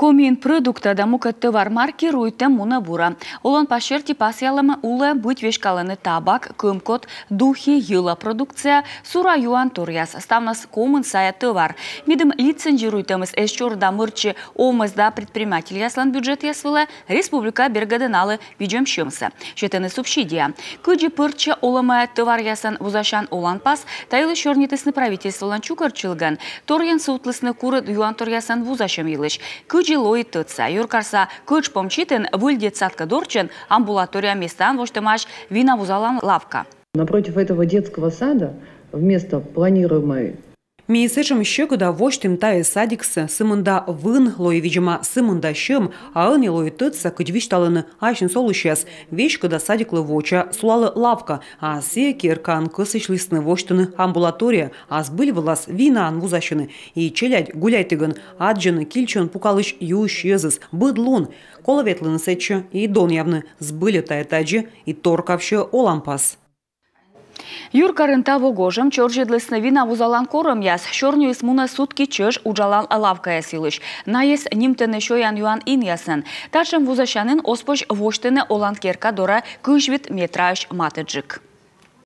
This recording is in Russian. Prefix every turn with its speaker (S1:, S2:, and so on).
S1: Комин продукта да мукат товар марки руйте муна бура. Олон пашерти пасялама уле быть вешкаланы табак, көмкот, духи, юла продукция, сура юан туряс. Ставнас комын сая товар. Мидым лицензируйтамыз эшчорда мырчи омызда предприниматель яслан бюджет ясвыла республика бергаденалы виджем шымсы. Шетены субсидия. Кыджи пырча олама товар ясан вузашан олан пас, тайлы шорнитысны правительстволан чукарчылган. Торян сутлысны куры юан турясан вузашам елыш. Лой тыца. Юркарса кыч помчитен выльдет садка дорчен амбулатория местан воштымаш вина вузалам лавка.
S2: Напротив этого детского сада вместо планируемой
S3: Мейсечем щекуда воштым тае садиксы, сымында вын лой видимо сымында щем, а ын лой тыца кыдвишталыны айшын солущас, вещкада садиклы воча сулалы лавка, а се керкан кысычлысны воштыны амбулатория, а сбыль влас вина вузащыны, и челядь гуляйтыгын, аджыны кильчон пукалыш юш езыс, быдлун, коловетлыны сечче, и дон явны, сбыли тае таджи, и торкавшы олампас.
S1: Юркарын тавогожам чоржедлысны вина вузалан кором яс, шорню муна сутки чöж уджалан лавка ясилыш. Наес нимтыны шоян юан ин ясын. Тачым вузашанын оспош воштыны олан керка дора кыжвит метраж матыджик.